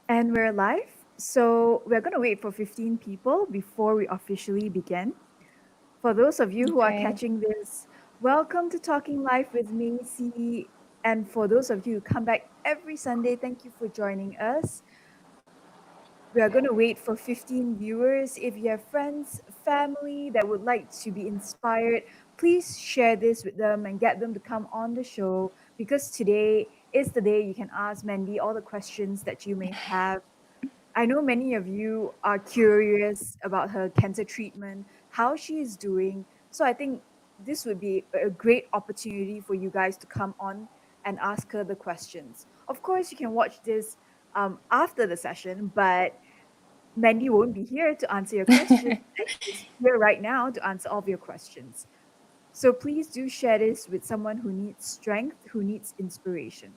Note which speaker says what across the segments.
Speaker 1: And we're live. So we're going to wait for 15 people before we officially begin. For those of you who are
Speaker 2: Okay.
Speaker 1: catching this, welcome to Talking Live with me, C. And for those of you who come back every Sunday, thank you for joining us. We are going to wait for 15 viewers. If you have friends, family that would like to be inspired, please share this with them and get them to come on the show because today is the day you can ask Mandy all the questions that you may have. I know many of you are curious about her cancer treatment, how she is doing. So I think this would be a great opportunity for you guys to come on and ask her the questions. Of course, you can watch this after the session, but Mandy won't be here to answer your questions. And she's here right now to answer all of your questions. So please do share this with someone who needs strength, who needs inspiration.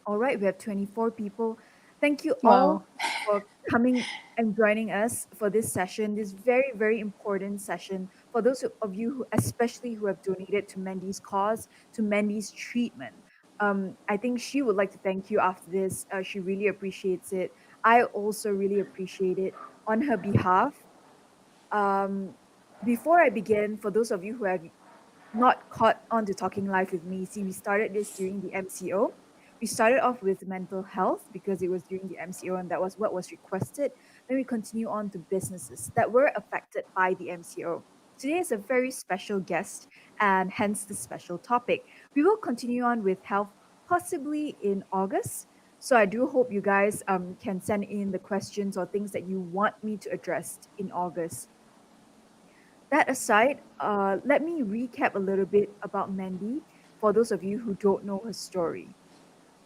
Speaker 1: All right, we have 24 people. Thank you
Speaker 2: Wow.
Speaker 1: all for coming and joining us for this session, this very, very important session for those of you who, especially who have donated to Mandy's cause, to Mandy's treatment. I think she would like to thank you after this. She really appreciates it. I also really appreciate it on her behalf. Um, Before I begin, for those of you who have not caught on to Talking Live with me. See, we started this during the MCO. We started off with mental health because it was during the MCO and that was what was requested. Then we continue on to businesses that were affected by the MCO. Today is a very special guest and hence the special topic. We will continue on with health possibly in August. So I do hope you guys can send in the questions or things that you want me to address in August. That aside, let me recap a little bit about Mandy for those of you who don't know her story.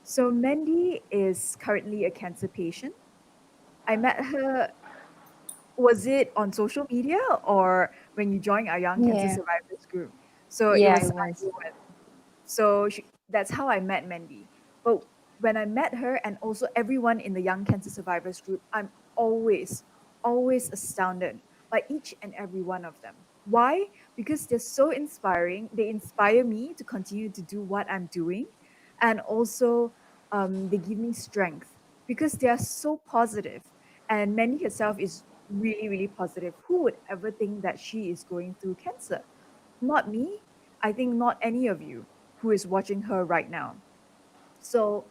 Speaker 1: So, Mandy is currently a cancer patient. I met her, was it on social media or when you joined our Young Cancer
Speaker 2: Yeah.
Speaker 1: Survivors group? So, it
Speaker 2: Yeah,
Speaker 1: was
Speaker 2: it was.
Speaker 1: so that's how I met Mandy. But when I met her and also everyone in the Young Cancer Survivors group, I'm always, always astounded by each and every one of them. Why? Because they're so inspiring. They inspire me to continue to do what I'm doing. And also, they give me strength because they are so positive. And Mandy herself is really, really positive. Who would ever think that she is going through cancer? Not me. I think not any of you who is watching her right now. So,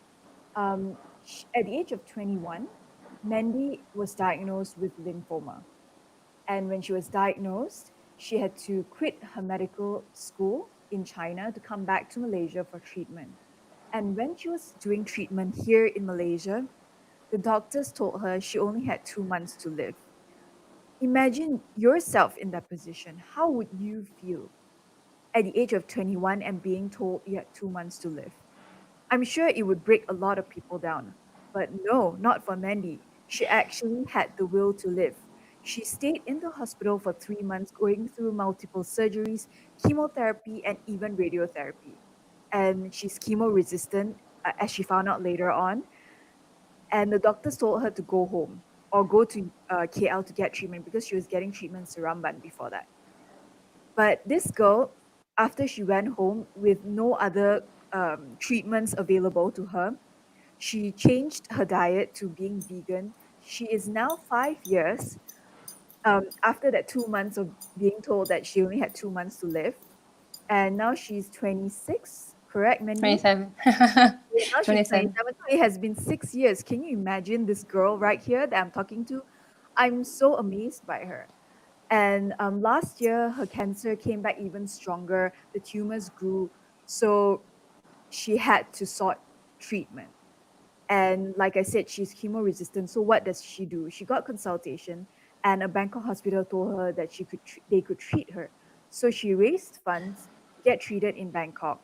Speaker 1: at the age of 21, Mandy was diagnosed with lymphoma. And when she was diagnosed, she had to quit her medical school in China to come back to Malaysia for treatment. And when she was doing treatment here in Malaysia, the doctors told her she only had 2 months to live. Imagine yourself in that position. How would you feel at the age of 21 and being told you had 2 months to live? I'm sure it would break a lot of people down. But no, not for Mandy. She actually had the will to live. She stayed in the hospital for 3 months, going through multiple surgeries, chemotherapy, and even radiotherapy. And she's chemo resistant, as she found out later on. And the doctors told her to go home or go to KL to get treatment because she was getting treatment in Seramban before that. But this girl, after she went home with no other treatments available to her, she changed her diet to being vegan. She is now 5 years after that 2 months of being told that she only had 2 months to live. And now she's 26, correct, Mandy?
Speaker 2: 27.
Speaker 1: Yeah, now she's
Speaker 2: 27.
Speaker 1: 27. So it has been 6 years. Can you imagine this girl right here that I'm talking to? I'm so amazed by her. And last year, her cancer came back even stronger. The tumors grew. So she had to sought treatment. And like I said, she's chemo resistant. So what does she do? She got consultation, and a Bangkok hospital told her that they could treat her. So she raised funds to get treated in Bangkok,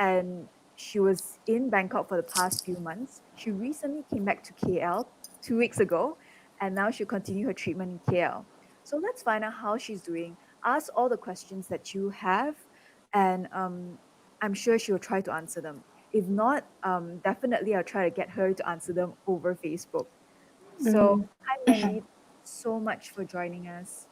Speaker 1: and she was in Bangkok for the past few months. She recently came back to KL 2 weeks ago, and now she'll continue her treatment in KL. So let's find out how she's doing. Ask all the questions that you have, and I'm sure she'll try to answer them. If not, definitely I'll try to get her to answer them over Facebook. So,
Speaker 2: Mhm.
Speaker 1: hi Mandy, thank you so much for joining us.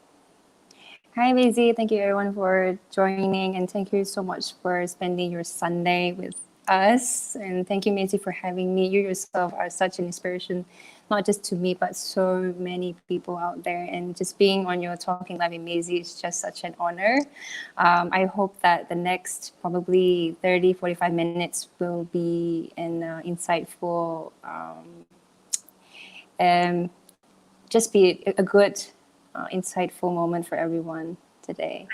Speaker 2: Hi, Lizzie. Thank you, everyone, for joining. And thank you so much for spending your Sunday with us. And thank you, Mandy, for having me. You yourself are such an inspiration, not just to me, but so many people out there. And just being on your Talking Live in Maisie is just such an honor. I hope that the next probably 30, 45 minutes will be an insightful, um, just be a good, insightful moment for everyone today.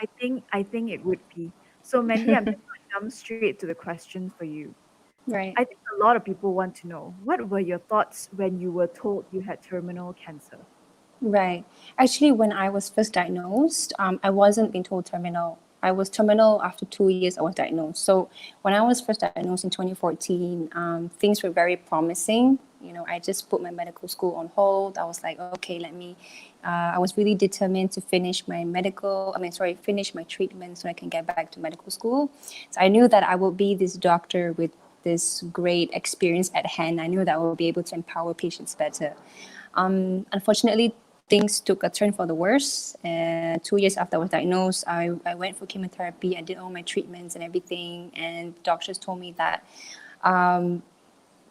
Speaker 1: I think it would be. So Mandy, I'm just going to jump straight to the questions for you.
Speaker 2: Right.
Speaker 1: I think a lot of people want to know, what were your thoughts when you were told you had terminal cancer?
Speaker 2: Right. Actually, when I was first diagnosed, I wasn't being told terminal. I was terminal after 2 years I was diagnosed. So when I was first diagnosed in 2014, things were very promising. I just put my medical school on hold. I was like, okay, I was really determined to finish my treatment so I can get back to medical school. So I knew that I would be this doctor with this great experience at hand. I knew that I would be able to empower patients better. Unfortunately, things took a turn for the worse. 2 years after I was diagnosed, I went for chemotherapy. I did all my treatments and everything, and doctors told me that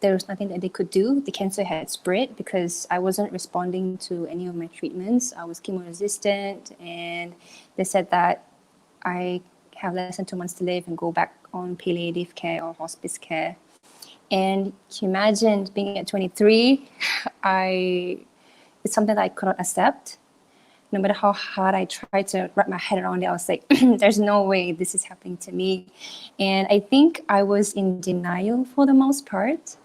Speaker 2: there was nothing that they could do. The cancer had spread because I wasn't responding to any of my treatments. I was chemo resistant, and they said that I have less than 2 months to live and go back on palliative care or hospice care. And can you imagine being at 23? I It's something that I could not accept. No matter how hard I tried to wrap my head around it, I was like, there's no way this is happening to me. And I think I was in denial for the most part.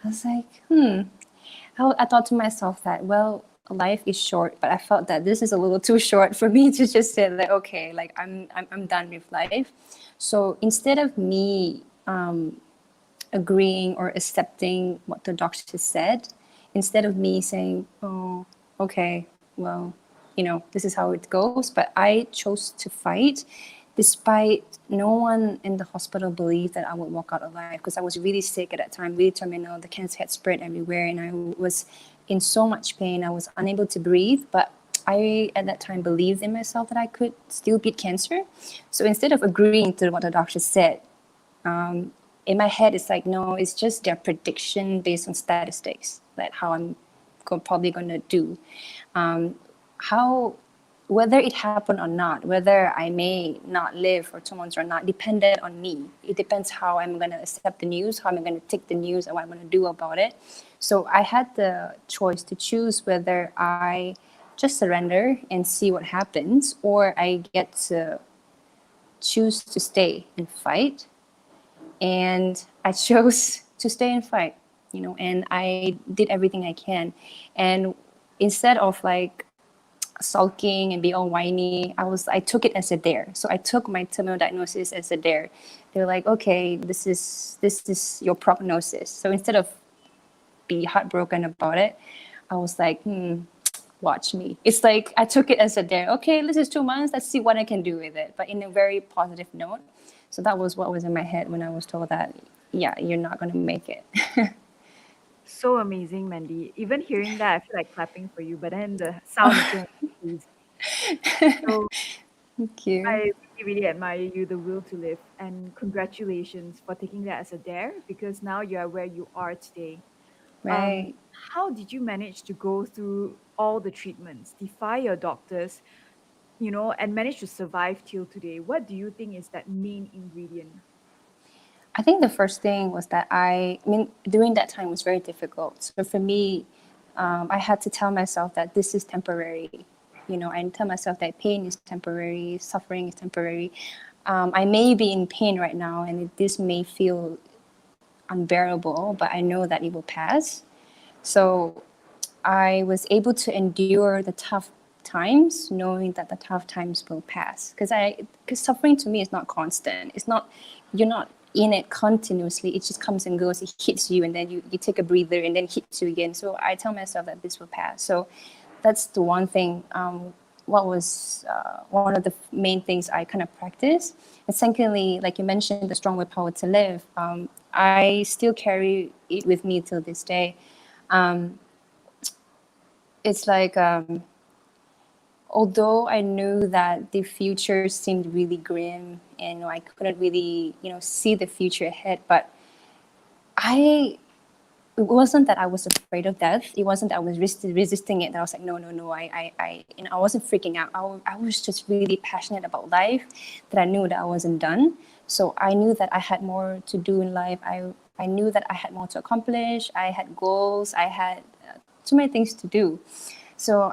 Speaker 2: I was like, I thought to myself that, well, life is short, but I felt that this is a little too short for me to just say like, okay, like I'm done with life. So instead of me agreeing or accepting what the doctor said, instead of me saying, oh, okay, well, this is how it goes. But I chose to fight despite no one in the hospital believed that I would walk out alive because I was really sick at that time, really terminal. The cancer had spread everywhere and I was in so much pain. I was unable to breathe, but I, at that time, believed in myself that I could still beat cancer. So instead of agreeing to what the doctor said, in my head, it's like, no, it's just their prediction based on statistics, like how I'm probably going to do. How Whether it happened or not, whether I may not live for 2 months or not, depended on me. It depends how I'm going to accept the news, how I'm going to take the news, and what I'm going to do about it. So I had the choice to choose whether I just surrender and see what happens, or I get to choose to stay and fight. And I chose to stay and fight, and I did everything I can. And instead of like sulking and be all whiny, I took it as a dare. So I took my terminal diagnosis as a dare. They're like, okay, this is your prognosis. So instead of be heartbroken about it, I was like, watch me. It's like I took it as a dare. Okay, this is 2 months. Let's see what I can do with it, but in a very positive note. So that was what was in my head when I was told that, yeah, you're not going to make it.
Speaker 1: So amazing, Mandy. Even hearing that, I feel like clapping for you, but then the sound is going to be crazy. So
Speaker 2: Thank you.
Speaker 1: I really, really admire you, the will to live, and congratulations for taking that as a dare because now you are where you are today. Um,
Speaker 2: Right.
Speaker 1: how did you manage to go through all the treatments, defy your doctors, and manage to survive till today? What do you think is that main ingredient?
Speaker 2: I think the first thing was that during that time was very difficult. So for me, I had to tell myself that this is temporary. I tell myself that pain is temporary, suffering is temporary. I may be in pain right now, and this may feel unbearable, but I know that it will pass. So I was able to endure the tough times, knowing that the tough times will pass. Because suffering to me is not constant. It's not You're not in it continuously. It just comes and goes. It hits you, and then you take a breather, and then hits you again. So I tell myself that this will pass. So that's the one thing. What was one of the main things I kind of practice. And secondly, like you mentioned, the strong willpower to live. I still carry it with me till this day. It's like although I knew that the future seemed really grim and I couldn't really see the future ahead, but I it wasn't that I was afraid of death. It wasn't that I was resisting it. That I was like, no, no, no. I wasn't freaking out. I was just really passionate about life. That I knew that I wasn't done. So I knew that I had more to do in life. I knew that I had more to accomplish. I had goals. I had too many things to do. So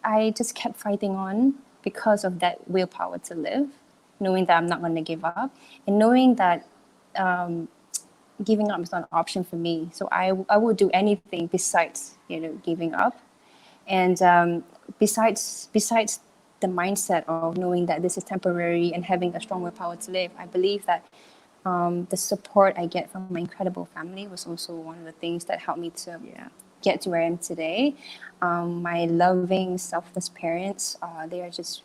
Speaker 2: I just kept fighting on because of that willpower to live, knowing that I'm not going to give up, and knowing that giving up is not an option for me. So I would do anything besides giving up. And besides the mindset of knowing that this is temporary and having a strong willpower to live, I believe that the support I get from my incredible family was also one of the things that helped me to
Speaker 1: Yeah.
Speaker 2: get to where I am today. My loving, selfless parents, they are just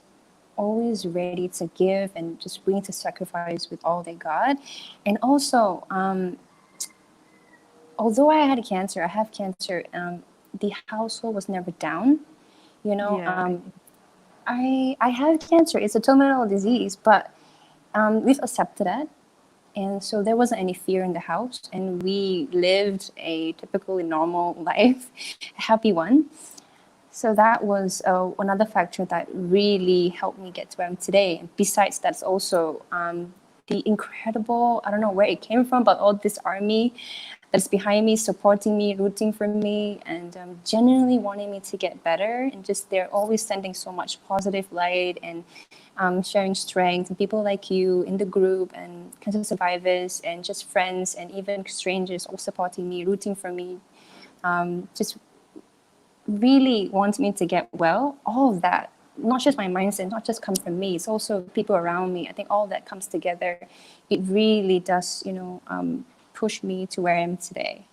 Speaker 2: always ready to give and just willing to sacrifice with all they got. And also, although I had cancer, I have cancer. The household was never down. You know,
Speaker 1: Yeah.
Speaker 2: I have cancer. It's a terminal disease, but we've accepted that, and so there wasn't any fear in the house, and we lived a typically normal life, a happy one. So that was another factor that really helped me get to where I'm today. And besides, that's also the incredible, I don't know where it came from, but all this army that's behind me, supporting me, rooting for me, and genuinely wanting me to get better. And just they're always sending so much positive light and sharing strength. And people like you in the group and cancer survivors and just friends and even strangers all supporting me, rooting for me. Just really wants me to get well, all of that, not just my mindset, not just come from me, it's also people around me. I think all that comes together. It really does, push me to where I am today.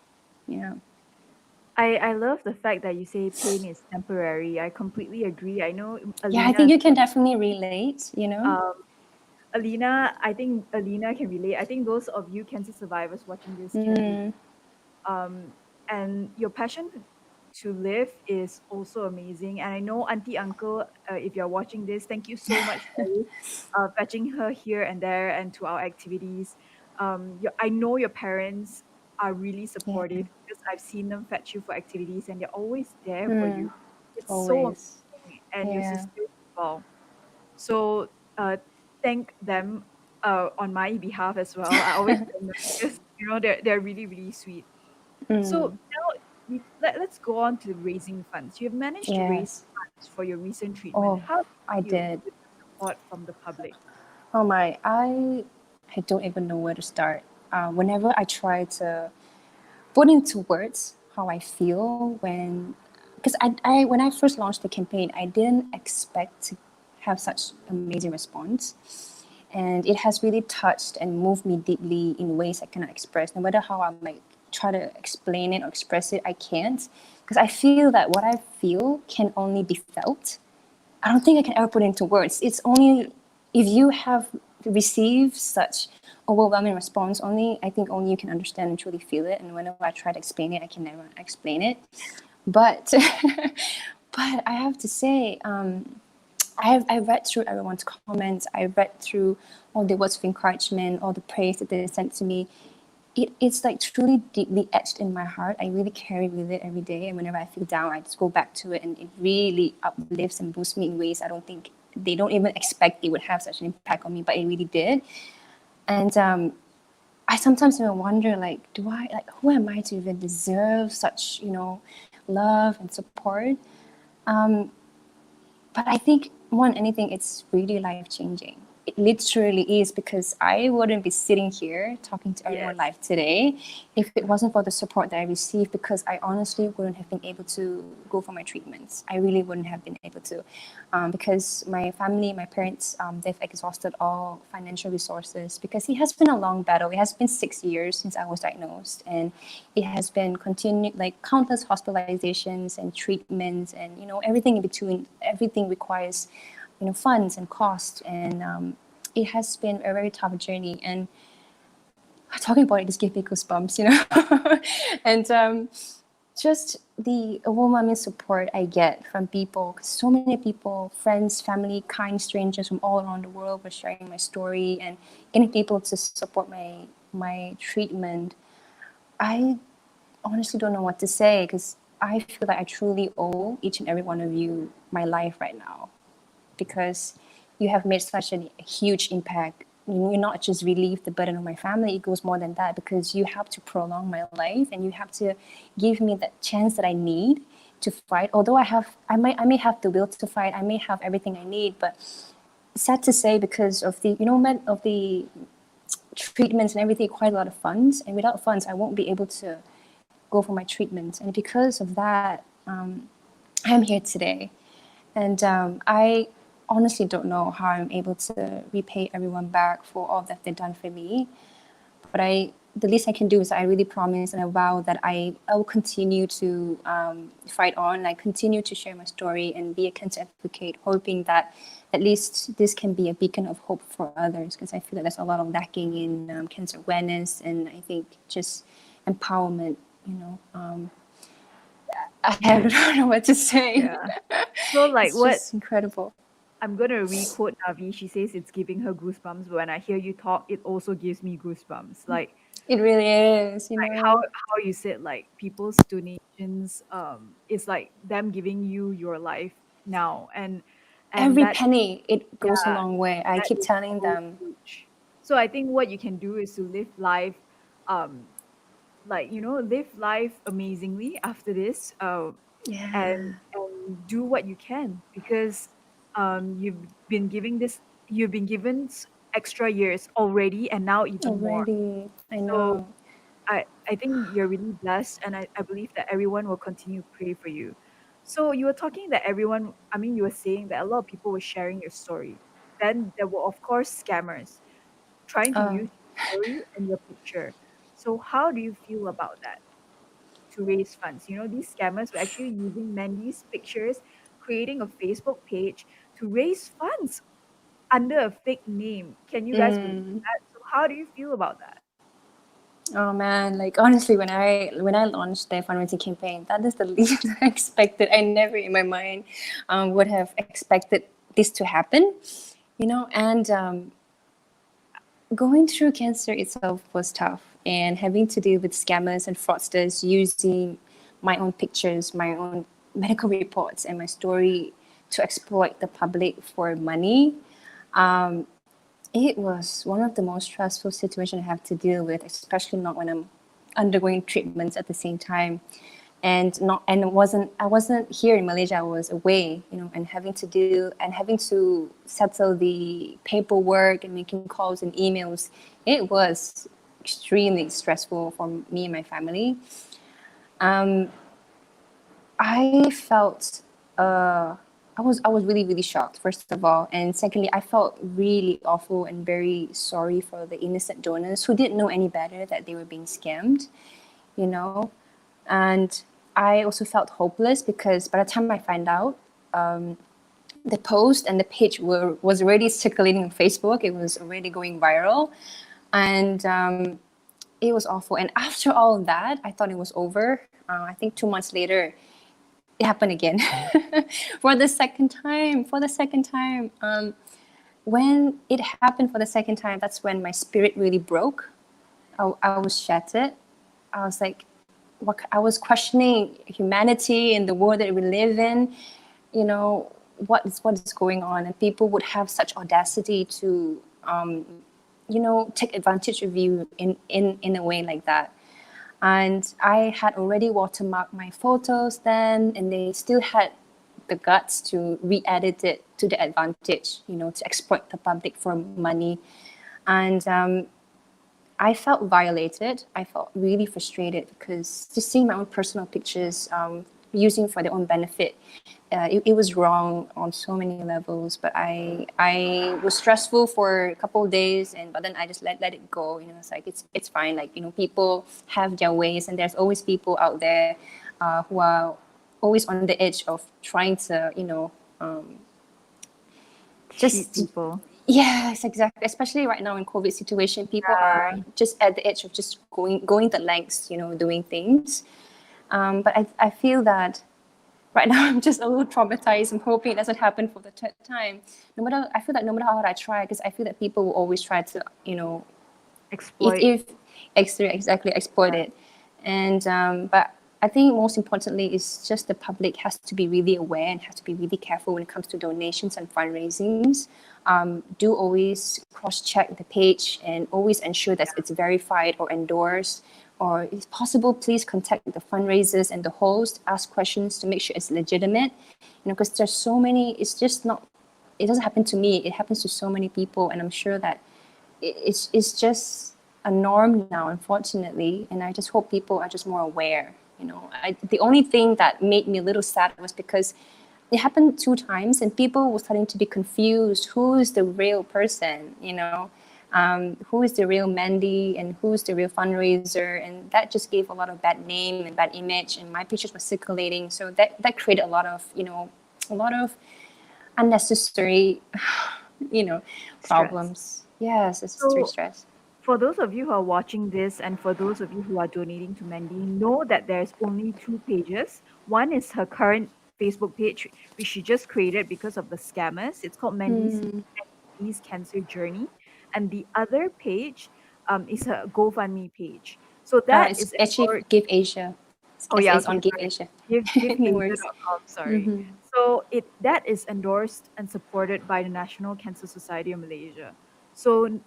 Speaker 2: Yeah.
Speaker 1: I love the fact that you say pain is temporary. I completely agree. I know
Speaker 2: Yeah, I
Speaker 1: Alina
Speaker 2: think
Speaker 1: is
Speaker 2: you can definitely relate.
Speaker 1: um Alina, I think Alina can relate. I think those of you cancer survivors watching this can relate.
Speaker 2: Mm,
Speaker 1: Um, and your passion to live is also amazing. And I know Auntie Uncle, if you're watching this, thank you so much for fetching her here and there and to our activities. I know your parents are really
Speaker 2: yeah.
Speaker 1: supportive because I've seen them fetch you for activities and they're always there for you.
Speaker 2: Mm,
Speaker 1: It's so
Speaker 2: always.
Speaker 1: amazing. And your
Speaker 2: Yeah.
Speaker 1: sisters as well. So thank them on my behalf as well. I always thank them because they're really really sweet. So
Speaker 2: Mm,
Speaker 1: now let's go on to raising funds. You've managed to raise
Speaker 2: yes.
Speaker 1: funds for your recent treatment.
Speaker 2: Oh,
Speaker 1: How do
Speaker 2: I
Speaker 1: you feel
Speaker 2: did.
Speaker 1: with the support from the public?
Speaker 2: Oh my, I don't even know where to start. Whenever I try to put into words how I feel because I when I first launched the campaign, I didn't expect to have such amazing response. And it has really touched and moved me deeply in ways I cannot express. No matter how I might try to explain it or express it, I can't. Because I feel that what I feel can only be felt. I don't think I can ever put it into words. It's only if you have received such overwhelming response, only I think only you can understand and truly feel it. And whenever I try to explain it, I can never explain it. But but I have to say, I read through everyone's comments. I read through all the words of encouragement, all the praise that they sent to me. It's like truly deeply etched in my heart. I really carry with it every day. And whenever I feel down, I just go back to it and it really uplifts and boosts me in ways I don't think they don't even expect it would have such an impact on me, but it really did. And I sometimes even wonder, like, who am I to even deserve such, love and support? But I think more than anything, it's really life changing. It literally is because I wouldn't be sitting here talking to everyone
Speaker 1: Yes.
Speaker 2: live today if it wasn't for the support that I received because I honestly wouldn't have been able to go for my treatments. I really wouldn't have been able to because my family, my parents, they've exhausted all financial resources because it has been a long battle. It has been 6 years since I was diagnosed and it has been continued like countless hospitalizations and treatments and everything in between. Everything requires funds and cost and it has been a very tough journey and talking about it just gave me goosebumps. And just the overwhelming support I get from people, 'cause so many people, friends, family, kind strangers from all around the world were sharing my story and getting people to support my treatment. I honestly don't know what to say because I feel like I truly owe each and every one of you my life right now because you have made such a huge impact. You not just relieve the burden of my family, it goes more than that because you have to prolong my life and you have to give me that chance that I need to fight. Although I may have the will to fight, I may have everything I need, but sad to say because of the of the treatments and everything, quite a lot of funds, and without funds I won't be able to go for my treatments. And because of that, I'm here today. And I honestly don't know how I'm able to repay everyone back for all that they've done for me. But the least I can do is I really promise and I vow that I will continue to fight on. I continue to share my story and be a cancer advocate, hoping that at least this can be a beacon of hope for others. Because I feel that there's a lot of lacking in cancer awareness and I think just empowerment. You know, I don't know what to say.
Speaker 1: Yeah. So like
Speaker 2: It's
Speaker 1: what
Speaker 2: just incredible.
Speaker 1: I'm gonna re-quote Navi. She says it's giving her goosebumps, but when I hear you talk, it also gives me goosebumps.
Speaker 2: It really is, you
Speaker 1: Like how
Speaker 2: know.
Speaker 1: you said like people's donations is like them giving you your life now, and
Speaker 2: Every
Speaker 1: that,
Speaker 2: penny, it goes a
Speaker 1: yeah,
Speaker 2: long way. I
Speaker 1: that
Speaker 2: keep
Speaker 1: is
Speaker 2: telling
Speaker 1: so
Speaker 2: them,
Speaker 1: huge. So I think what you can do is to live life, um live life amazingly after this,
Speaker 2: yeah,
Speaker 1: and do what you can, because you've been given extra years already, and now even more.
Speaker 2: already. I
Speaker 1: So
Speaker 2: know.
Speaker 1: I think you're really blessed, and I believe that everyone will continue to pray for you. So you were talking that everyone, I mean, you were saying that a lot of people were sharing your story. Then there were, of course, scammers trying to
Speaker 2: Uh,
Speaker 1: use your story and your picture. So how do you feel about that to raise funds? These scammers were actually using Mandy's pictures, creating a Facebook page to raise funds under a fake name. Can you guys believe
Speaker 2: mm,
Speaker 1: that? So how do you feel about that?
Speaker 2: oh man, like honestly, when I launched the fundraising campaign, that is the least I expected. I never in my mind would have expected this to happen, and going through cancer itself was tough and having to deal with scammers and fraudsters using my own pictures, my own medical reports, and my story to exploit the public for money. It was one of the most stressful situations I have to deal with, especially not when I'm undergoing treatments at the same time. And I wasn't here in Malaysia. I was away, and having to settle the paperwork and making calls and emails. It was extremely stressful for me and my family. I felt I was really really shocked, first of all, and secondly I felt really awful and very sorry for the innocent donors who didn't know any better that they were being scammed, you know. And I also felt hopeless because by the time I found out, the post and the page was already circulating on Facebook. It was already going viral, and it was awful. And after all of that, I thought it was over. I think 2 months later, it happened again for the second time. When it happened for the second time, that's when my spirit really broke. I was shattered. I was like, I was questioning humanity and the world that we live in. You know, what is going on? And people would have such audacity to, take advantage of you in a way like that. And I had already watermarked my photos then, and they still had the guts to re-edit it to their advantage, to exploit the public for money. And I felt violated. I felt really frustrated because just seeing my own personal pictures using for their own benefit, it was wrong on so many levels. But I was stressful for a couple of days, but then I just let it go. It's like it's fine. Like people have their ways, and there's always people out there who are always on the edge of trying to
Speaker 1: Cheat
Speaker 2: just
Speaker 1: people.
Speaker 2: yes, exactly. Especially right now in COVID situation, people are
Speaker 1: Yeah.
Speaker 2: just at the edge of just going the lengths, doing things. But I feel that right now I'm just a little traumatized. I'm hoping it doesn't happen for the third time. I feel that no matter how hard I try, because I feel that people will always try to,
Speaker 1: Exploit.
Speaker 2: if exactly exploit
Speaker 1: Yeah.
Speaker 2: it. And but I think most importantly is just the public has to be really aware and has to be really careful when it comes to donations and fundraisings. Do always cross-check the page and always ensure that it's verified or endorsed. Or if possible, please contact the fundraisers and the host, ask questions to make sure it's legitimate. Because there's so many, it's just not, it doesn't happen to me, it happens to so many people, and I'm sure that it's just a norm now, unfortunately. And I just hope people are just more aware. The only thing that made me a little sad was because it happened 2 times and people were starting to be confused. Who is the real person? Who is the real Mandy and who's the real fundraiser? And that just gave a lot of bad name and bad image. And my pictures were circulating, so that created a lot of unnecessary,
Speaker 1: Stress.
Speaker 2: problems. Yes, it's very
Speaker 1: So
Speaker 2: stress.
Speaker 1: for those of you who are watching this and for those of you who are donating to Mandy, know that there's only two pages. One is her current Facebook page, which she just created because of the scammers. It's called Mandy's Cancer Journey. And the other page is her GoFundMe page. So that
Speaker 2: It's
Speaker 1: is
Speaker 2: actually
Speaker 1: encouraged.
Speaker 2: Give Asia.
Speaker 1: Oh
Speaker 2: It's
Speaker 1: yeah,
Speaker 2: on
Speaker 1: okay,
Speaker 2: Give
Speaker 1: sorry.
Speaker 2: Asia. No worries.
Speaker 1: Giveasia.com, sorry. So that is endorsed and supported by the National Cancer Society of Malaysia. So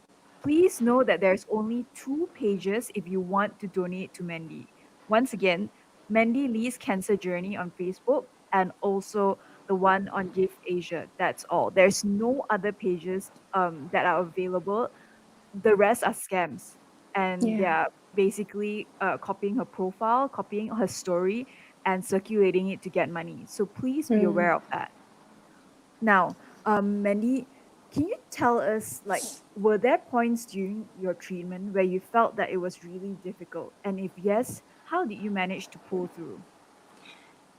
Speaker 1: please know that there's only two pages if you want to donate to Mandy. Once again, Mandy Lee's Cancer Journey on Facebook and also the one on Give Asia. That's all. There's no other pages that are available. The rest are scams, and
Speaker 2: Yeah.
Speaker 1: they're basically copying her profile, copying her story, and circulating it to get money. So please be aware of that. Now, Mandy, can you tell us, like, were there points during your treatment where you felt that it was really difficult? And if yes, how did you manage to pull through?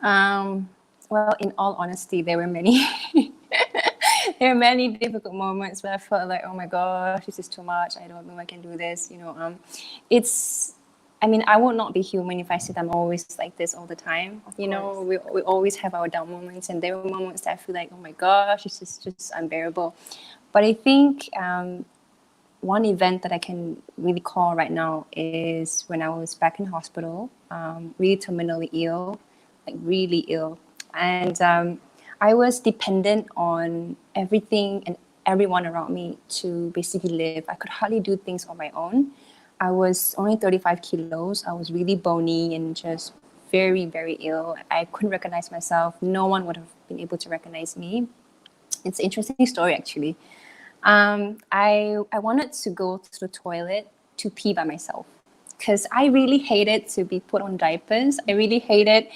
Speaker 2: Um, well, in all honesty, there were many. There are many difficult moments where I felt like, oh my gosh, this is too much. I don't know I can do this. It's. I mean, I would not be human if I said I'm always like this all the time.
Speaker 1: Of course.
Speaker 2: We always have our down moments, and there were moments that I feel like, oh my gosh, this is just unbearable. But I think one event that I can really call right now is when I was back in hospital, really terminally ill, like really ill. And I was dependent on everything and everyone around me to basically live. I could hardly do things on my own. I was only 35 kilos. I was really bony and just very, very ill. I couldn't recognize myself. No one would have been able to recognize me. It's an interesting story, actually. I wanted to go to the toilet to pee by myself because I really hated to be put on diapers. I really hated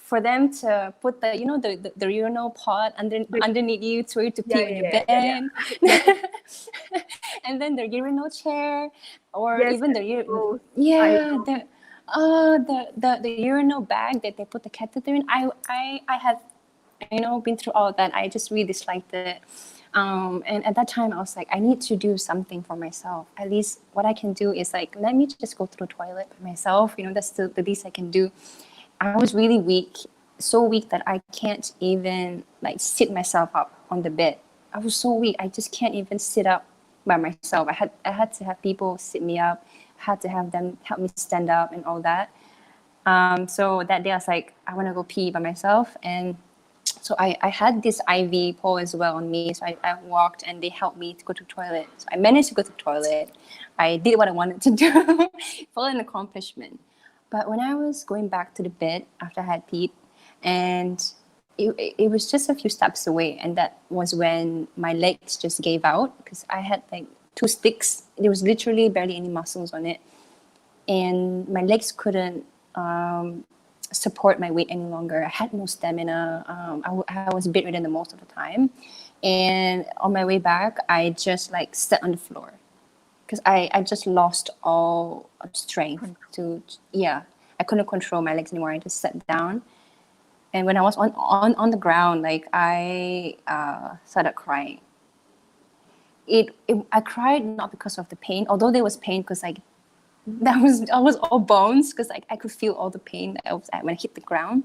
Speaker 2: for them to put the urinal pot
Speaker 1: The,
Speaker 2: underneath you for you to
Speaker 1: yeah,
Speaker 2: pee on
Speaker 1: yeah,
Speaker 2: your
Speaker 1: yeah, yeah,
Speaker 2: bed,
Speaker 1: yeah. Yes,
Speaker 2: and then the urinal chair, or
Speaker 1: yes,
Speaker 2: even
Speaker 1: both. I
Speaker 2: yeah the urinal bag that they put the catheter in. I had been through all of that. I just really disliked it. And at that time, I was like, I need to do something for myself. At least what I can do is like, let me just go to the toilet by myself. That's the least I can do. I was really weak, so weak that I can't even like sit myself up on the bed. I was so weak. I just can't even sit up by myself. I had to have people sit me up. I had to have them help me stand up and all that. So that day I was like, I want to go pee by myself. And so I had this IV pole as well on me. So I walked and they helped me to go to the toilet. So I managed to go to the toilet. I did what I wanted to do. Full an accomplishment. But when I was going back to the bed after I had peed, and it was just a few steps away. And that was when my legs just gave out because I had like 2 sticks. There was literally barely any muscles on it. And my legs couldn't support my weight any longer. I had no stamina. I was bedridden the most of the time. And on my way back, I just like sat on the floor because I just lost all strength
Speaker 1: control.
Speaker 2: to, yeah, I couldn't control my legs anymore. I just sat down. And when I was on the ground, like I started crying. I cried not because of the pain, although there was pain because like that was I was all bones because I could feel all the pain that I was at when I hit the ground.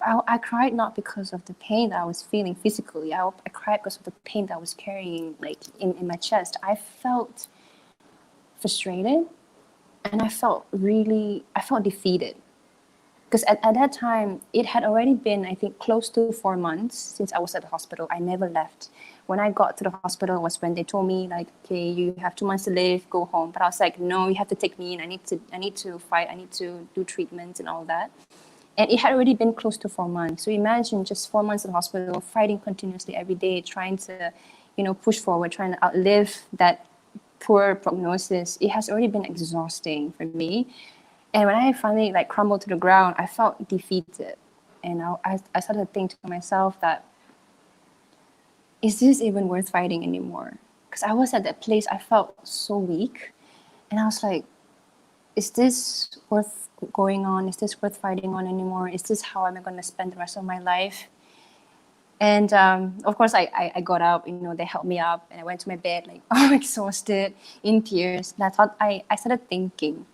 Speaker 2: I cried not because of the pain that I was feeling physically. I cried because of the pain that I was carrying like in my chest. I felt frustrated and I felt defeated. Because at that time, it had already been, I think, close to 4 months since I was at the hospital. I never left. When I got to the hospital was when they told me, like, okay, you have 2 months to live, go home. But I was like, no, you have to take me in. I need to fight. I need to do treatments and all that. And it had already been close to 4 months. So imagine just 4 months in the hospital, fighting continuously every day, trying to, push forward, trying to outlive that poor prognosis. It has already been exhausting for me. And when I finally like crumbled to the ground, I felt defeated. And I started to think to myself that, is this even worth fighting anymore? Because I was at that place, I felt so weak. And I was like, is this worth going on? Is this worth fighting on anymore? Is this how am I going to spend the rest of my life? And of course, I got up, they helped me up, and I went to my bed, like, oh, exhausted, in tears. And I started thinking.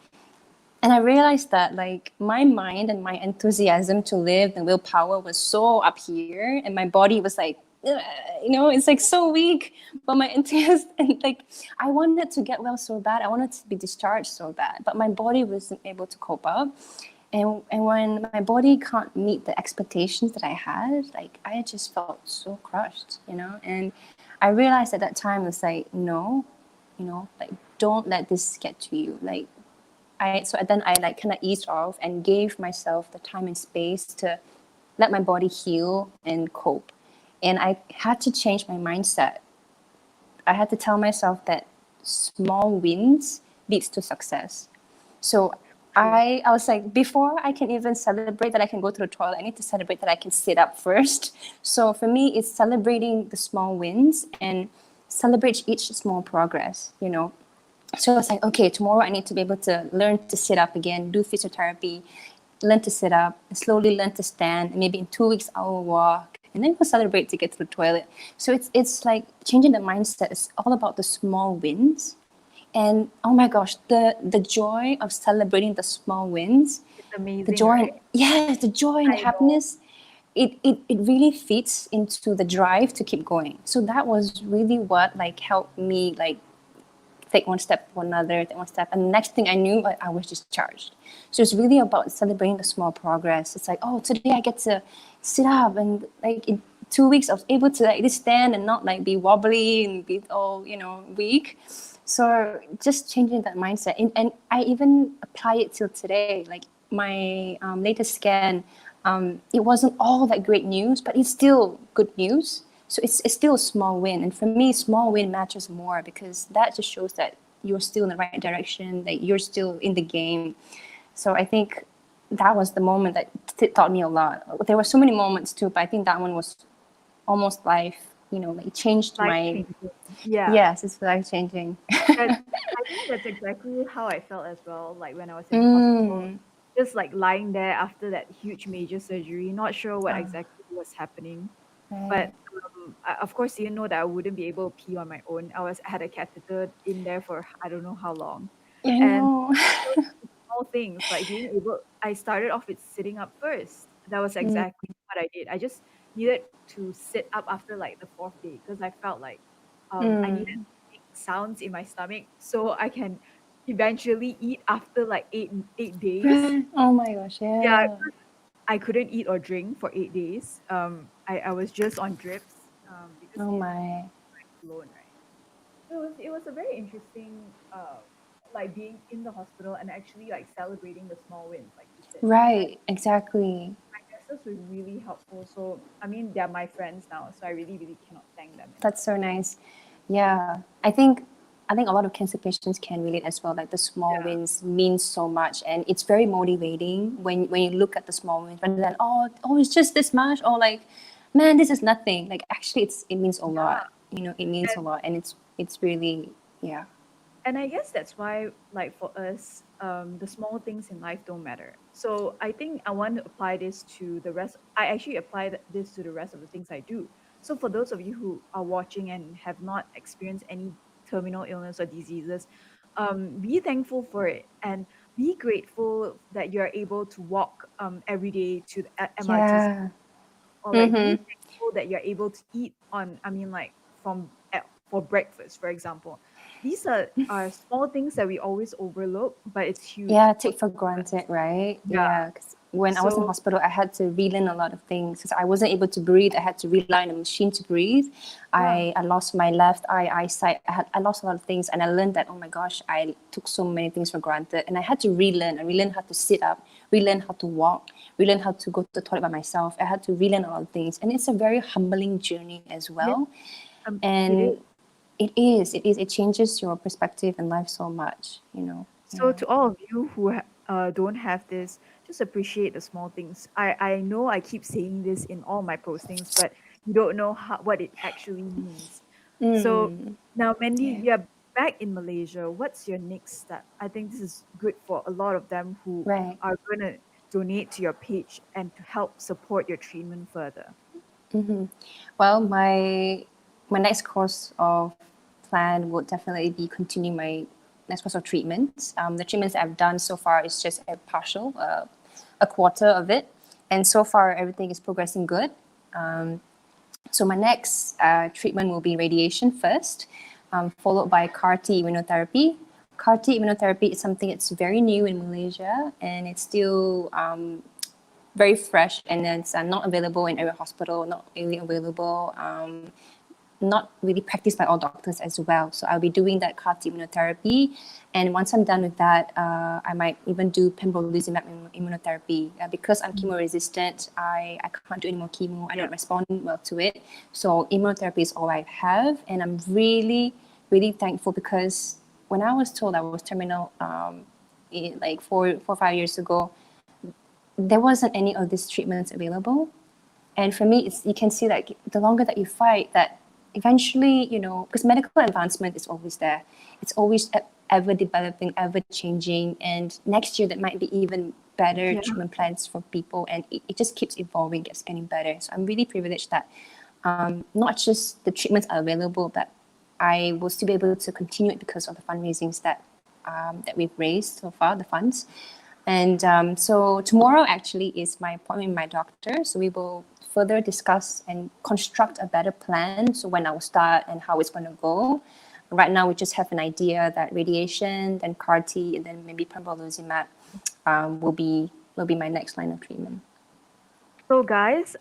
Speaker 2: And I realized that, like, my mind and my enthusiasm to live and willpower was so up here, and my body was like, it's like so weak. But my enthusiasm, and like, I wanted to get well so bad. I wanted to be discharged so bad, but my body wasn't able to cope up. And when my body can't meet the expectations that I had, like, I just felt so crushed, And I realized at that time, it's like, no, like, don't let this get to you. Like, so then I like kind of eased off and gave myself the time and space to let my body heal and cope. And I had to change my mindset. I had to tell myself that small wins leads to success. So
Speaker 1: True.
Speaker 2: I was like, before I can even celebrate that I can go to the toilet, I need to celebrate that I can sit up first. So for me, it's celebrating the small wins and celebrate each small progress. So it's like, okay, tomorrow I need to be able to learn to sit up again, do physiotherapy, learn to sit up, slowly learn to stand, and maybe in 2 weeks I will walk, and then we'll celebrate to get to the toilet. So it's like changing the mindset. It's all about the small wins. And oh my gosh, the joy of celebrating the small wins,
Speaker 1: It's
Speaker 2: the
Speaker 1: amazing,
Speaker 2: joy,
Speaker 1: right?
Speaker 2: yes, the joy and
Speaker 1: I know.
Speaker 2: happiness, it really fits into the drive to keep going. So that was really what like helped me like take one step to another, take one step, and the next thing I knew, like, I was discharged. So it's really about celebrating the small progress. It's like, oh, today I get to sit up, and like in 2 weeks I was able to like just stand and not like be wobbly and be all weak. So just changing that mindset, and I even apply it till today. Like my latest scan, it wasn't all that great news, but it's still good news. So it's still a small win. And for me, small win matters more because that just shows that you're still in the right direction, that you're still in the game. So I think that was the moment that taught me a lot. There were so many moments too, but I think that one was almost like it changed
Speaker 1: Life
Speaker 2: my,
Speaker 1: changing. Yeah.
Speaker 2: yes, it's life changing.
Speaker 1: That I think that's exactly how I felt as well, like when I was in the hospital,
Speaker 2: Mm.
Speaker 1: just like lying there after that huge major surgery, not sure what
Speaker 2: Oh,
Speaker 1: exactly was happening. But
Speaker 2: right.
Speaker 1: I, of course, didn't know that I wouldn't be able to pee on my own. I had a catheter in there for I don't know how long,
Speaker 2: I
Speaker 1: and
Speaker 2: know.
Speaker 1: those small things like being able. I started off with sitting up first. That was
Speaker 2: Mm.
Speaker 1: exactly what I did. I just needed to sit up after like the fourth day because I felt like I needed
Speaker 2: Mm.
Speaker 1: to make sounds in my stomach so I can eventually eat after like eight days.
Speaker 2: Right. Oh my gosh,
Speaker 1: Yeah,
Speaker 2: yeah.
Speaker 1: I couldn't eat or drink for 8 days. I was just on drips because
Speaker 2: Oh
Speaker 1: it
Speaker 2: my.
Speaker 1: alone, right? So it was a very interesting like being in the hospital and actually like celebrating the small wins, like you said. And
Speaker 2: Right, exactly.
Speaker 1: my nurses were really helpful. So I mean they're my friends now, so I really, really cannot thank them enough.
Speaker 2: That's so nice. Yeah. I think a lot of cancer patients can relate as well. Like the small
Speaker 1: Yeah.
Speaker 2: wins mean so much, and it's very motivating when you look at the small wins rather than oh it's just this much, or like man this is nothing. Like actually it means a
Speaker 1: Yeah.
Speaker 2: lot. It means a
Speaker 1: And
Speaker 2: lot, and it's really, yeah.
Speaker 1: and I guess that's why, like for us, the small things in life don't matter. So I think I want to apply this to the rest. I actually apply this to the rest of the things I do. So for those of you who are watching and have not experienced any terminal illness or diseases, be thankful for it and be grateful that you're able to walk every day to the MRT,
Speaker 2: Yeah.
Speaker 1: or like be
Speaker 2: Mm-hmm.
Speaker 1: thankful that you're able to eat on. I mean, like for breakfast, for example, these are small things that we always overlook, but it's huge
Speaker 2: Yeah,
Speaker 1: for
Speaker 2: take for granted,
Speaker 1: us.
Speaker 2: right?
Speaker 1: Yeah.
Speaker 2: Yeah, 'cause when I was in
Speaker 1: So
Speaker 2: hospital, I had to relearn a lot of things because I wasn't able to breathe. I had to rely on a machine to breathe.
Speaker 1: yeah,
Speaker 2: I lost my left eye eyesight. I lost a lot of things, and I learned that, oh my gosh, I took so many things for granted, and I had to relearn. I relearn how to sit up, relearn how to walk, relearn how to go to the toilet by myself. I had to relearn a lot of things, and it's a very humbling journey as
Speaker 1: yeah,
Speaker 2: well.
Speaker 1: it is.
Speaker 2: And it is. It changes your perspective in life so much.
Speaker 1: So
Speaker 2: Yeah.
Speaker 1: to all of you who don't have this, just appreciate the small things. I know I keep saying this in all my postings, but you don't know what it actually means. So
Speaker 2: Mm,
Speaker 1: now, Mandy,
Speaker 2: yeah.
Speaker 1: you're back in Malaysia. What's your next step? I think this is good for a lot of them who
Speaker 2: Right.
Speaker 1: are going to donate to your page and to help support your treatment further.
Speaker 2: Well, my next course of plan would definitely be continue my next course of treatments. The treatments that I've done so far is just a partial, a quarter of it, and so far everything is progressing good. So my next treatment will be radiation first, followed by CAR T immunotherapy. CAR T immunotherapy is something that's very new in Malaysia, and it's still very fresh, and it's not available in every hospital, not really available, not really practiced by all doctors as well. So I'll be doing that CAR T immunotherapy, and once I'm done with that, I might even do pembrolizumab immunotherapy. Because I'm
Speaker 1: Mhm.
Speaker 2: chemo resistant, I can't do any more chemo. I
Speaker 1: Yeah.
Speaker 2: don't respond well to it. So immunotherapy is all I have, and I'm really, really thankful because when I was told I was terminal, like 5 years ago, there wasn't any of these treatments available. And for me, you can see that the longer that you fight, that eventually, because medical advancement is always there. It's always ever developing, ever changing. And next year, there might be even better
Speaker 1: Yeah.
Speaker 2: treatment plans for people. And it just keeps evolving, it's getting better. So I'm really privileged that not just the treatments are available, but I will still be able to continue it because of the fundraisings that we've raised so far, the funds. And so tomorrow actually is my appointment with my doctor. So we will further discuss and construct a better plan. So when I will start and how it's going to go. Right now, we just have an idea that radiation, then CAR T, and then maybe pembrolizumab will be my next line of treatment.
Speaker 1: So guys,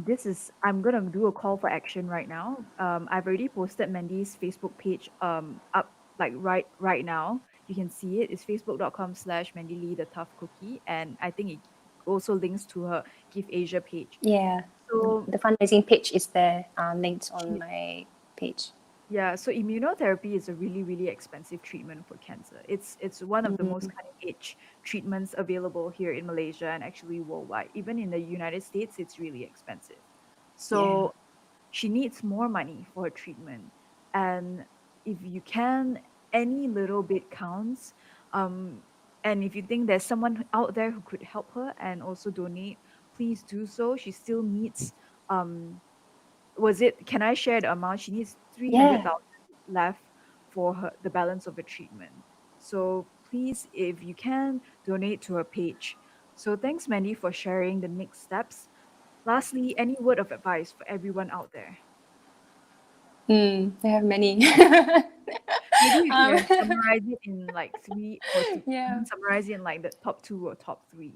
Speaker 1: this is I'm gonna do a call for action right now. I've already posted Mandy's Facebook page up like right now. You can see it. It's facebook.com/slash Mandy Lee the Tough Cookie, and I think it also links to her Give Asia page.
Speaker 2: Yeah,
Speaker 1: So
Speaker 2: the fundraising page is there, linked on my page.
Speaker 1: yeah, so immunotherapy is a really, really expensive treatment for cancer. It's one of the most cutting edge treatments available here in Malaysia and actually worldwide. Even in the United States, it's really expensive.
Speaker 2: Yeah.
Speaker 1: So she needs more money for her treatment. And if you can, any little bit counts. Um, and if you think there's someone out there who could help her and also donate, please do so. She still needs was it can I share the amount? She needs
Speaker 2: Yeah.
Speaker 1: 300,000 left for the balance of the treatment. So please, if you can, donate to her page. So thanks, Mandy, for sharing the next steps. Lastly, any word of advice for everyone out there?
Speaker 2: I have many.
Speaker 1: Maybe you
Speaker 2: um,
Speaker 1: can summarize it in like three or two. You
Speaker 2: yeah.
Speaker 1: can summarize it in like the top two or top three.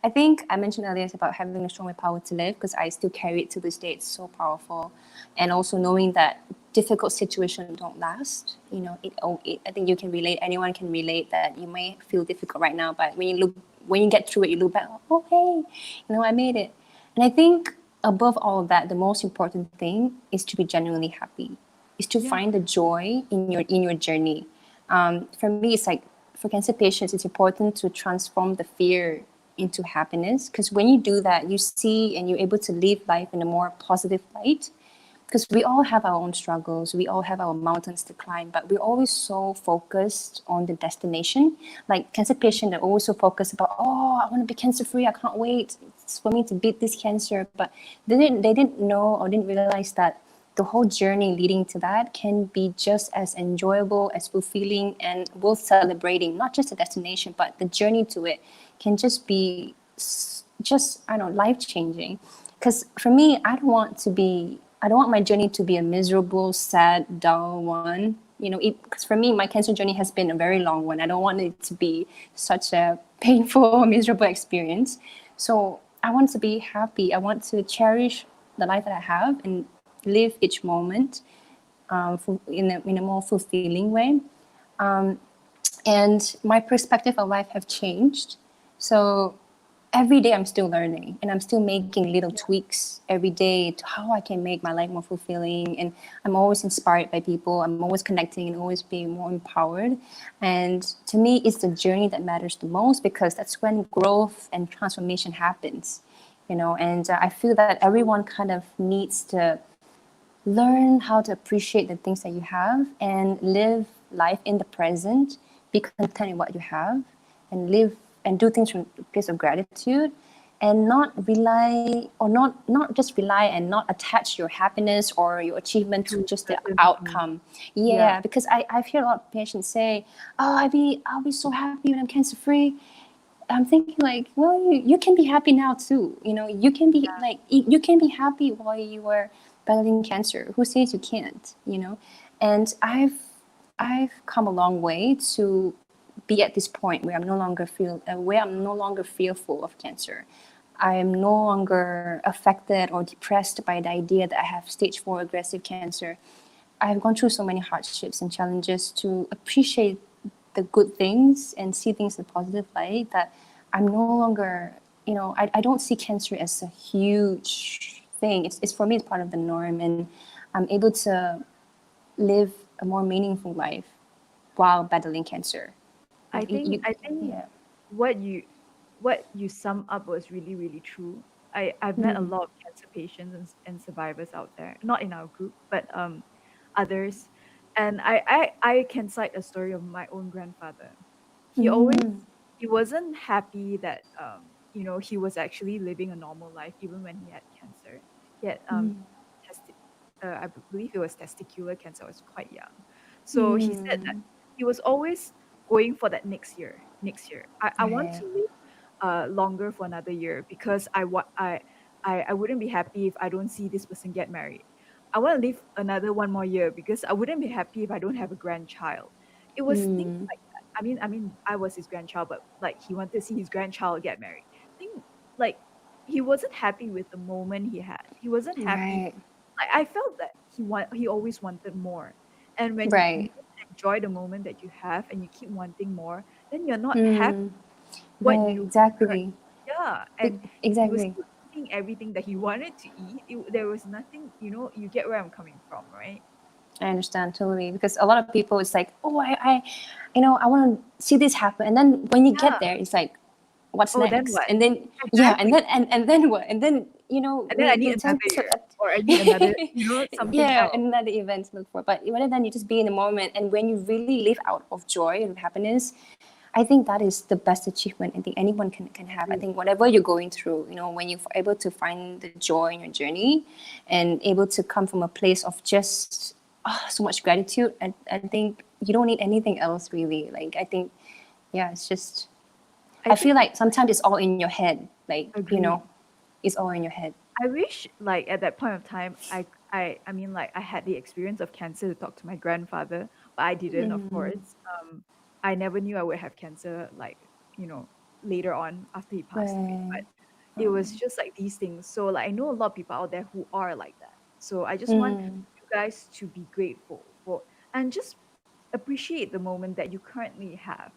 Speaker 2: I think I mentioned earlier it's about having a strong willpower to live because I still carry it to this day. It's so powerful, and also knowing that difficult situations don't last. I think you can relate. Anyone can relate that you may feel difficult right now, but when you get through it, you look back. Oh, hey, I made it. And I think above all of that, the most important thing is to be genuinely happy. Is to
Speaker 1: Yeah.
Speaker 2: find the joy in your journey. For me, it's like for cancer patients, it's important to transform the fear into happiness because when you do that, you see and you're able to live life in a more positive light. Because we all have our own struggles, we all have our mountains to climb, but we're always so focused on the destination. Like cancer patients are always so focused about, oh, I want to be cancer free, I can't wait for me to beat this cancer. But they didn't know or didn't realize that the whole journey leading to that can be just as enjoyable, as fulfilling, and worth celebrating. Not just the destination, but the journey to it can just be just I don't know, life changing. Because for me, I don't want my journey to be a miserable, sad, dull one. because for me, my cancer journey has been a very long one. I don't want it to be such a painful, miserable experience. So I want to be happy. I want to cherish the life that I have and live each moment in a more fulfilling way. And my perspective of life have changed. So every day I'm still learning and I'm still making little tweaks every day to how I can make my life more fulfilling. And I'm always inspired by people. I'm always connecting and always being more empowered. And to me, it's the journey that matters the most because that's when growth and transformation happens. And I feel that everyone kind of needs to learn how to appreciate the things that you have and live life in the present, be content in what you have, and live and do things from a place of gratitude, and not rely or not just rely and not attach your happiness or your achievement to
Speaker 1: To
Speaker 2: just the
Speaker 1: certain things.
Speaker 2: outcome.
Speaker 1: Yeah.
Speaker 2: Yeah, because I've heard a lot of patients say, oh, I'll be so happy when I'm cancer free. I'm thinking like, well, you can be happy now too. You can be like you can be happy while you were battling cancer. Who says you can't? And I've come a long way to be at this point where I'm no longer fearful of cancer. I am no longer affected or depressed by the idea that I have stage 4 aggressive cancer. I've gone through so many hardships and challenges to appreciate the good things and see things in a positive light that I'm no longer, I don't see cancer as a huge thing. It's for me, it's part of the norm. And I'm able to live a more meaningful life while battling cancer.
Speaker 1: I think
Speaker 2: Yeah.
Speaker 1: what you sum up was really, really true. I've met a
Speaker 2: Mm,
Speaker 1: lot of cancer patients and survivors out there, not in our group, but others. And I can cite a story of my own grandfather. He always
Speaker 2: mm,
Speaker 1: he wasn't happy that he was actually living a normal life even when he had cancer. He had testi- I believe it was testicular cancer. I was quite young, so he said that
Speaker 2: mm.
Speaker 1: he was always going for that next year. I want
Speaker 2: Right.
Speaker 1: to live longer for another year because I wouldn't be happy if I don't see this person get married. I want to live another one more year because I wouldn't be happy if I don't have a grandchild. It was things
Speaker 2: Mm,
Speaker 1: like that. I mean, I was his grandchild, but like he wanted to see his grandchild get married. Think like he wasn't happy with the moment he had. He wasn't happy.
Speaker 2: right.
Speaker 1: I felt that he always wanted more. And when you
Speaker 2: Right.
Speaker 1: don't enjoy the moment that you have and you keep wanting more, then you're not happy
Speaker 2: Mm,
Speaker 1: what
Speaker 2: right.
Speaker 1: you currently.
Speaker 2: Exactly.
Speaker 1: Yeah, and he was
Speaker 2: Exactly.
Speaker 1: still eating everything that he wanted to eat. There was nothing, you get where I'm coming from, right?
Speaker 2: I understand totally because a lot of people it's like, oh, I want to see this happen, and then when you get
Speaker 1: Yeah.
Speaker 2: there, it's like, what's
Speaker 1: Oh, then
Speaker 2: next?
Speaker 1: what?
Speaker 2: And then yeah, and
Speaker 1: Exactly.
Speaker 2: then and then what? And then
Speaker 1: And then I
Speaker 2: we
Speaker 1: need
Speaker 2: tend
Speaker 1: another
Speaker 2: to
Speaker 1: year, or I need another, something
Speaker 2: yeah,
Speaker 1: else.
Speaker 2: another event to look for. But rather than you just be in the moment, and when you really live out of joy and happiness, I think that is the best achievement I think anyone can have. I
Speaker 1: Agree.
Speaker 2: think whatever you're going through, when you're able to find the joy in your journey and able to come from a place of just so much gratitude, I think you don't need anything else really. Like, I think, yeah, it's just,
Speaker 1: I
Speaker 2: I feel
Speaker 1: think
Speaker 2: like sometimes it's all in your head. Like,
Speaker 1: agree.
Speaker 2: it's all in your head.
Speaker 1: I wish, like, at that point of time, I mean, like, I had the experience of cancer to talk to my grandfather, but I didn't, of course. I never knew I would have cancer, like, you know, later on after he passed away.
Speaker 2: Right.
Speaker 1: But it was just like these things. So, like, I know a lot of people out there who are like that. So I just want
Speaker 2: Mm,
Speaker 1: you guys to be grateful for and just appreciate the moment that you currently have.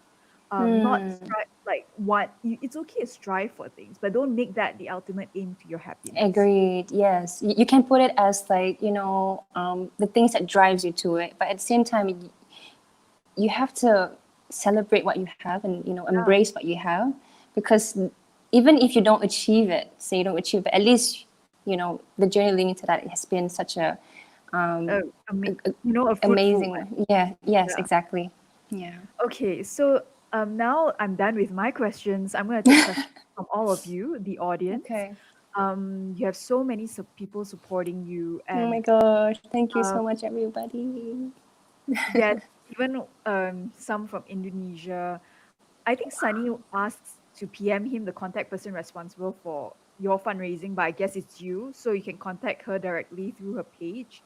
Speaker 1: Not
Speaker 2: mm.
Speaker 1: strive like what it's okay to strive for things, but don't make that the ultimate aim to your happiness.
Speaker 2: Agreed. Yes, you can put it as like the things that drives you to it, but at the same time, you have to celebrate what you have and
Speaker 1: Yeah,
Speaker 2: embrace what you have, because even if you don't achieve it, say you don't achieve it, at least the journey leading to that has been such a
Speaker 1: a,
Speaker 2: um,
Speaker 1: a ma-
Speaker 2: a, a
Speaker 1: a fruitful
Speaker 2: amazing
Speaker 1: one.
Speaker 2: one. Yeah. Yes.
Speaker 1: Yeah.
Speaker 2: Exactly. Yeah.
Speaker 1: Okay, so now I'm done with my questions. I'm gonna take questions from all of you, the audience.
Speaker 2: Okay.
Speaker 1: You have so many people supporting you,
Speaker 2: Oh my
Speaker 1: and
Speaker 2: gosh! Thank you
Speaker 1: um,
Speaker 2: so much, everybody.
Speaker 1: yes, even some from Indonesia. I think Sunny asked to PM him the contact person responsible for your fundraising, but I guess it's you, so you can contact her directly through her page.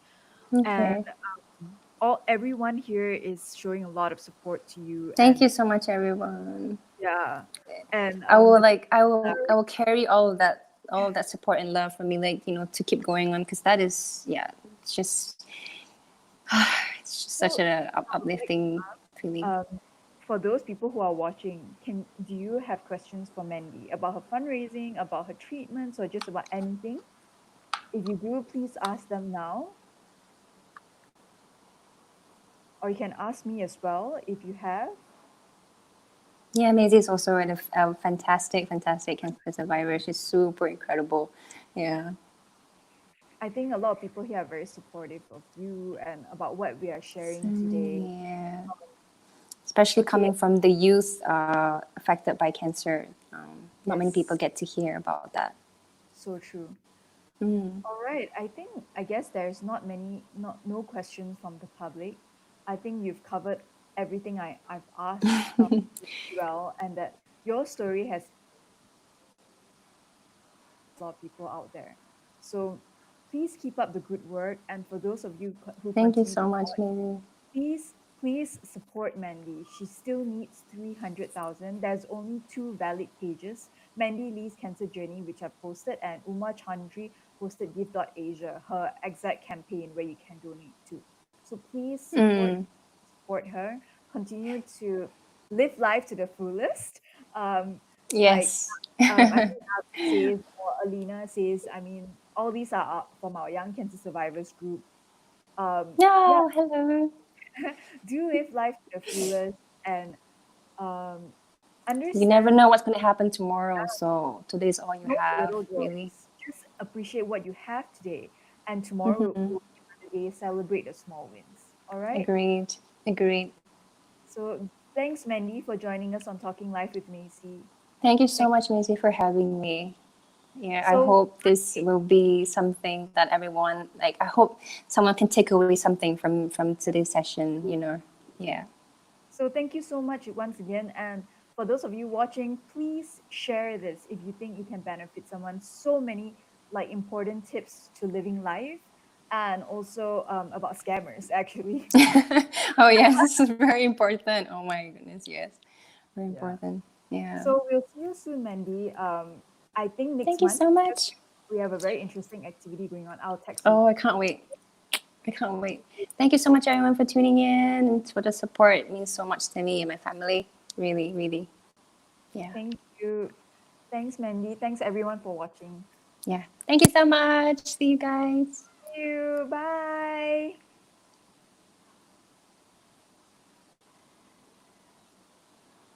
Speaker 1: And
Speaker 2: Okay.
Speaker 1: everyone here is showing a lot of support to you,
Speaker 2: Thank
Speaker 1: and
Speaker 2: you so much, everyone.
Speaker 1: yeah, and
Speaker 2: I will
Speaker 1: the thing
Speaker 2: like
Speaker 1: that
Speaker 2: I will carry all of that support and love from me, like, to keep going on, because that is, yeah, it's just it's just such
Speaker 1: so
Speaker 2: an
Speaker 1: I would like
Speaker 2: uplifting feeling.
Speaker 1: for those people who are watching, can do you have questions for Mandy about her fundraising, about her treatments, or just about anything? If you do, please ask them now, or you can ask me as well if you have.
Speaker 2: Yeah, Maisie is also a fantastic, fantastic cancer survivor. She's super incredible. Yeah.
Speaker 1: I think a lot of people here are very supportive of you and about what we are sharing today.
Speaker 2: Yeah. Especially
Speaker 1: Okay,
Speaker 2: coming from the youth affected by cancer. Not many people
Speaker 1: yes,
Speaker 2: get to hear about that.
Speaker 1: so true.
Speaker 2: Mm.
Speaker 1: All right, I guess there's not many not no questions from the public. I think you've covered everything I've asked really well, and that your story has a lot of people out there. So please keep up the good work, and for those of you who
Speaker 2: Thank you
Speaker 1: continue to
Speaker 2: so much,
Speaker 1: watch,
Speaker 2: Maisie.
Speaker 1: please support Mandy. She still needs 300,000. There's only two valid pages: Mandy Lee's Cancer Journey, which I posted, and Uma Chandri posted Give.Asia, her exact campaign where you can donate to. So please
Speaker 2: Mm.
Speaker 1: support her. Continue to live life to the fullest. Like
Speaker 2: Yes.
Speaker 1: I think Abby says or Alina says, I mean, all these are from our Young Cancer Survivors group. Yeah,
Speaker 2: No, hello.
Speaker 1: do live life to the fullest and um,
Speaker 2: You never
Speaker 1: understand
Speaker 2: know what's going to happen tomorrow, so today's all you
Speaker 1: small
Speaker 2: have,
Speaker 1: little
Speaker 2: really.
Speaker 1: joys. Just appreciate what you have today, and tomorrow
Speaker 2: Hmm.
Speaker 1: will be another day. Celebrate the small wins. All right.
Speaker 2: Agreed. Agreed.
Speaker 1: So thanks, Mandy, for joining us on Talking Life with Macy.
Speaker 2: Thank you
Speaker 1: Thank-
Speaker 2: so much, Maisie, for having me. Yeah, I
Speaker 1: So
Speaker 2: hope this will be something that everyone, like, I hope someone can take away something from today's session, Yeah.
Speaker 1: thank you so much once again. And for those of you watching, please share this if you think it can benefit someone. So many like important tips to living life and also about scammers actually.
Speaker 2: Oh, yes, this is very important. Oh my goodness, yes. Very
Speaker 1: Yeah.
Speaker 2: important. Yeah.
Speaker 1: So we'll see you soon, Mandy. I think next
Speaker 2: Thank you
Speaker 1: month
Speaker 2: so much.
Speaker 1: we have a very interesting activity going on. I'll text you.
Speaker 2: Oh, I can't wait. I can't wait. Thank you so much, everyone, for tuning in and for the support. It means so much to me and my family. Really, really. Yeah.
Speaker 1: Thank you. Thanks, Mandy. Thanks everyone for watching.
Speaker 2: Yeah. Thank you so much. See you guys.
Speaker 1: See you. Bye.